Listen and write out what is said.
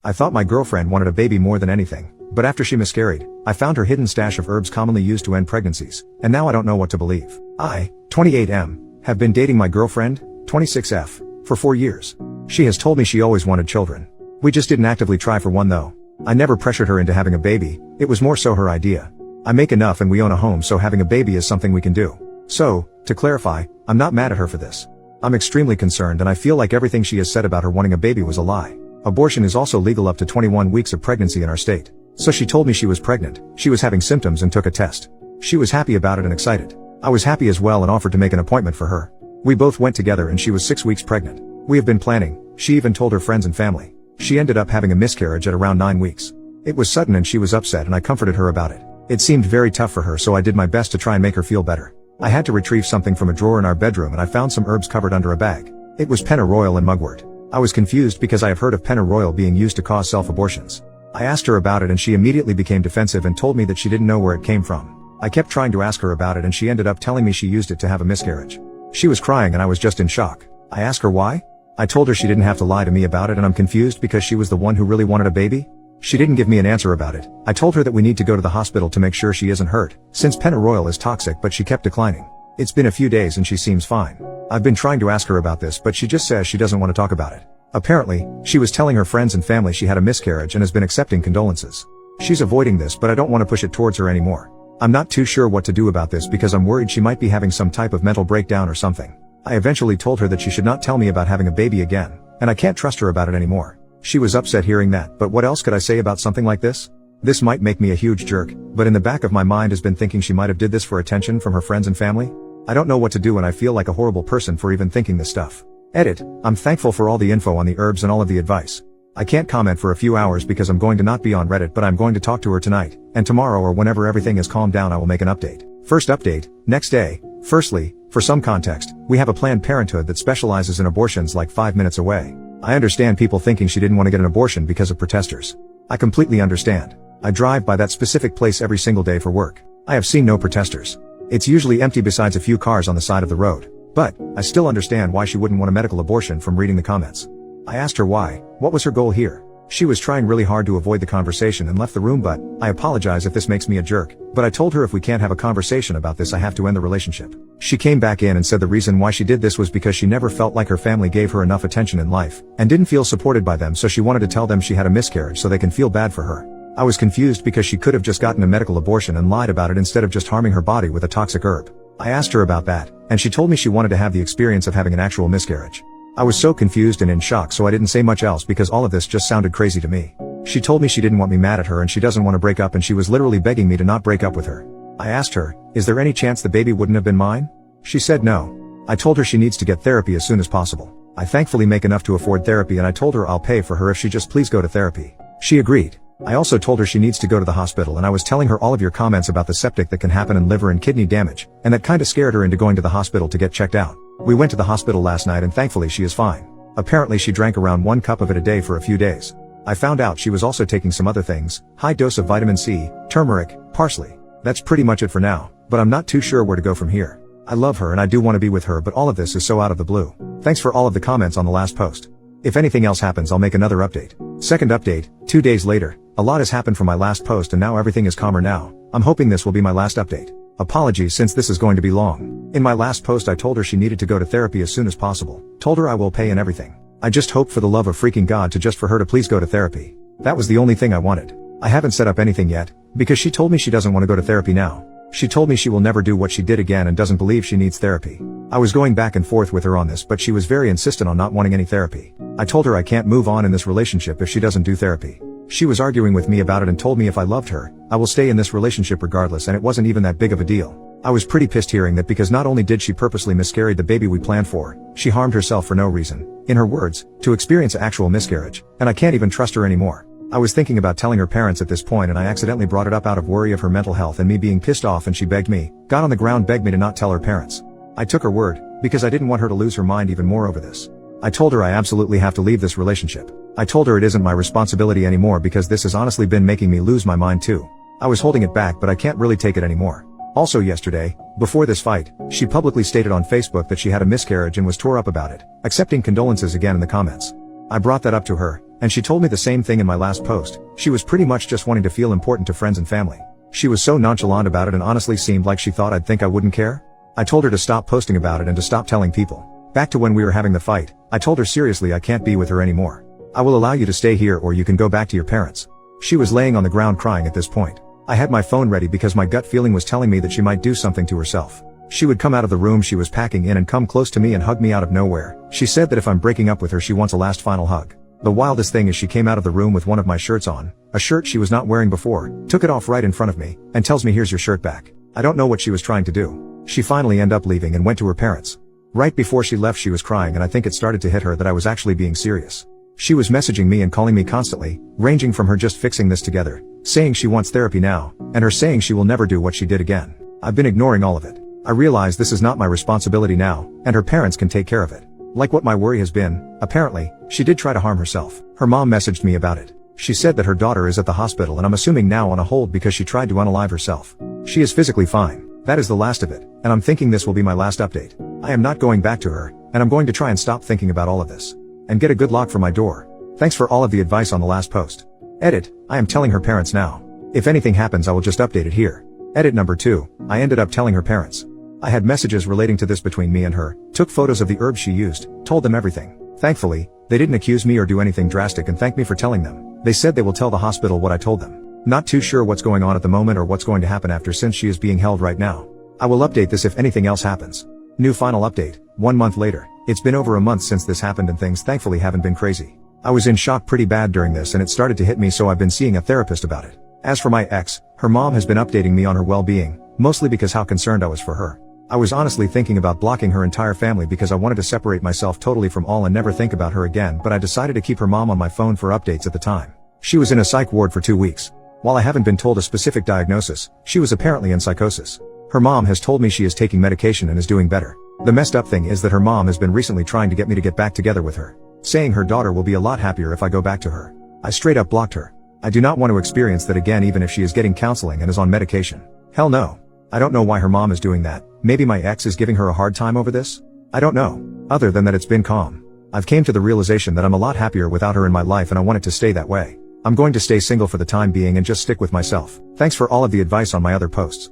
I thought my girlfriend wanted a baby more than anything, but after she miscarried, I found her hidden stash of herbs commonly used to end pregnancies, and now I don't know what to believe. I, 28M, have been dating my girlfriend, 26F, for 4 years. She has told me she always wanted children. We just didn't actively try for one though. I never pressured her into having a baby, it was more so her idea. I make enough and we own a home, so having a baby is something we can do. So, to clarify, I'm not mad at her for this. I'm extremely concerned and I feel like everything she has said about her wanting a baby was a lie. Abortion is also legal up to 21 weeks of pregnancy in our state. So she told me she was pregnant, she was having symptoms and took a test. She was happy about it and excited. I was happy as well and offered to make an appointment for her. We both went together and she was 6 weeks pregnant. We have been planning, she even told her friends and family. She ended up having a miscarriage at around 9 weeks. It was sudden and she was upset and I comforted her about it. It seemed very tough for her, so I did my best to try and make her feel better. I had to retrieve something from a drawer in our bedroom and I found some herbs covered under a bag. It was pennyroyal and mugwort. I was confused because I have heard of pennyroyal being used to cause self-abortions. I asked her about it and she immediately became defensive and told me that she didn't know where it came from. I kept trying to ask her about it and she ended up telling me she used it to have a miscarriage. She was crying and I was just in shock. I asked her why? I told her she didn't have to lie to me about it and I'm confused because she was the one who really wanted a baby? She didn't give me an answer about it. I told her that we need to go to the hospital to make sure she isn't hurt, since pennyroyal is toxic, but she kept declining. It's been a few days and she seems fine. I've been trying to ask her about this but she just says she doesn't want to talk about it. Apparently, she was telling her friends and family she had a miscarriage and has been accepting condolences. She's avoiding this but I don't want to push it towards her anymore. I'm not too sure what to do about this because I'm worried she might be having some type of mental breakdown or something. I eventually told her that she should not tell me about having a baby again, and I can't trust her about it anymore. She was upset hearing that, but what else could I say about something like this? This might make me a huge jerk, but in the back of my mind has been thinking she might have did this for attention from her friends and family. I don't know what to do and I feel like a horrible person for even thinking this stuff. Edit. I'm thankful for all the info on the herbs and all of the advice. I can't comment for a few hours because I'm going to not be on Reddit, but I'm going to talk to her tonight, and tomorrow or whenever everything is calmed down I will make an update. First update, next day. Firstly, for some context, we have a Planned Parenthood that specializes in abortions like 5 minutes away. I understand people thinking she didn't want to get an abortion because of protesters. I completely understand. I drive by that specific place every single day for work. I have seen no protesters. It's usually empty besides a few cars on the side of the road. But, I still understand why she wouldn't want a medical abortion from reading the comments. I asked her why, what was her goal here? She was trying really hard to avoid the conversation and left the room, but I apologize if this makes me a jerk, but I told her if we can't have a conversation about this I have to end the relationship. She came back in and said the reason why she did this was because she never felt like her family gave her enough attention in life, and didn't feel supported by them, so she wanted to tell them she had a miscarriage so they can feel bad for her. I was confused because she could have just gotten a medical abortion and lied about it instead of just harming her body with a toxic herb. I asked her about that, and she told me she wanted to have the experience of having an actual miscarriage. I was so confused and in shock, so I didn't say much else because all of this just sounded crazy to me. She told me she didn't want me mad at her and she doesn't want to break up, and she was literally begging me to not break up with her. I asked her, is there any chance the baby wouldn't have been mine? She said no. I told her she needs to get therapy as soon as possible. I thankfully make enough to afford therapy and I told her I'll pay for her if she just please go to therapy. She agreed. I also told her she needs to go to the hospital, and I was telling her all of your comments about the septic that can happen and liver and kidney damage, and that kinda scared her into going to the hospital to get checked out. We went to the hospital last night and thankfully she is fine. Apparently she drank around 1 cup of it a day for a few days. I found out she was also taking some other things, high dose of vitamin C, turmeric, parsley. That's pretty much it for now, but I'm not too sure where to go from here. I love her and I do want to be with her, but all of this is so out of the blue. Thanks for all of the comments on the last post. If anything else happens I'll make another update. Second update, 2 days later. A lot has happened from my last post and now everything is calmer now. I'm hoping this will be my last update. Apologies since this is going to be long. In my last post I told her she needed to go to therapy as soon as possible. Told her I will pay and everything. I just hope for the love of freaking God for her to please go to therapy. That was the only thing I wanted. I haven't set up anything yet, because she told me she doesn't want to go to therapy now. She told me she will never do what she did again and doesn't believe she needs therapy. I was going back and forth with her on this, but she was very insistent on not wanting any therapy. I told her I can't move on in this relationship if she doesn't do therapy. She was arguing with me about it and told me if I loved her, I will stay in this relationship regardless, and it wasn't even that big of a deal. I was pretty pissed hearing that because not only did she purposely miscarry the baby we planned for, she harmed herself for no reason, in her words, to experience actual miscarriage, and I can't even trust her anymore. I was thinking about telling her parents at this point and I accidentally brought it up out of worry of her mental health and me being pissed off, and she begged me, got on the ground, begged me to not tell her parents. I took her word, because I didn't want her to lose her mind even more over this. I told her I absolutely have to leave this relationship. I told her it isn't my responsibility anymore because this has honestly been making me lose my mind too. I was holding it back, but I can't really take it anymore. Also yesterday, before this fight, she publicly stated on Facebook that she had a miscarriage and was tore up about it, accepting condolences again in the comments. I brought that up to her, and she told me the same thing in my last post. She was pretty much just wanting to feel important to friends and family. She was so nonchalant about it and honestly seemed like she thought I'd think I wouldn't care. I told her to stop posting about it and to stop telling people. Back to when we were having the fight, I told her seriously I can't be with her anymore. I will allow you to stay here or you can go back to your parents. She was laying on the ground crying at this point. I had my phone ready because my gut feeling was telling me that she might do something to herself. She would come out of the room she was packing in and come close to me and hug me out of nowhere. She said that if I'm breaking up with her she wants a last final hug. The wildest thing is she came out of the room with one of my shirts on, a shirt she was not wearing before, took it off right in front of me, and tells me here's your shirt back. I don't know what she was trying to do. She finally ended up leaving and went to her parents. Right before she left she was crying and I think it started to hit her that I was actually being serious. She was messaging me and calling me constantly, ranging from her just fixing this together, saying she wants therapy now, and her saying she will never do what she did again. I've been ignoring all of it. I realize this is not my responsibility now, and her parents can take care of it. Like what my worry has been, apparently, she did try to harm herself. Her mom messaged me about it. She said that her daughter is at the hospital and I'm assuming now on a hold because she tried to unalive herself. She is physically fine. That is the last of it, and I'm thinking this will be my last update. I am not going back to her, and I'm going to try and stop thinking about all of this. And get a good lock for my door. Thanks for all of the advice on the last post. Edit, I am telling her parents now. If anything happens I will just update it here. Edit number 2, I ended up telling her parents. I had messages relating to this between me and her, took photos of the herbs she used, told them everything. Thankfully, they didn't accuse me or do anything drastic and thanked me for telling them. They said they will tell the hospital what I told them. Not too sure what's going on at the moment or what's going to happen after since she is being held right now. I will update this if anything else happens. New final update, 1 month later. It's been over a month since this happened and things thankfully haven't been crazy. I was in shock pretty bad during this and it started to hit me so I've been seeing a therapist about it. As for my ex, her mom has been updating me on her well-being, mostly because how concerned I was for her. I was honestly thinking about blocking her entire family because I wanted to separate myself totally from all and never think about her again, but I decided to keep her mom on my phone for updates at the time. She was in a psych ward for 2 weeks. While I haven't been told a specific diagnosis, she was apparently in psychosis. Her mom has told me she is taking medication and is doing better. The messed up thing is that her mom has been recently trying to get me to get back together with her, saying her daughter will be a lot happier if I go back to her. I straight up blocked her. I do not want to experience that again even if she is getting counseling and is on medication. Hell no. I don't know why her mom is doing that. Maybe my ex is giving her a hard time over this? I don't know. Other than that it's been calm. I've came to the realization that I'm a lot happier without her in my life and I want it to stay that way. I'm going to stay single for the time being and just stick with myself. Thanks for all of the advice on my other posts.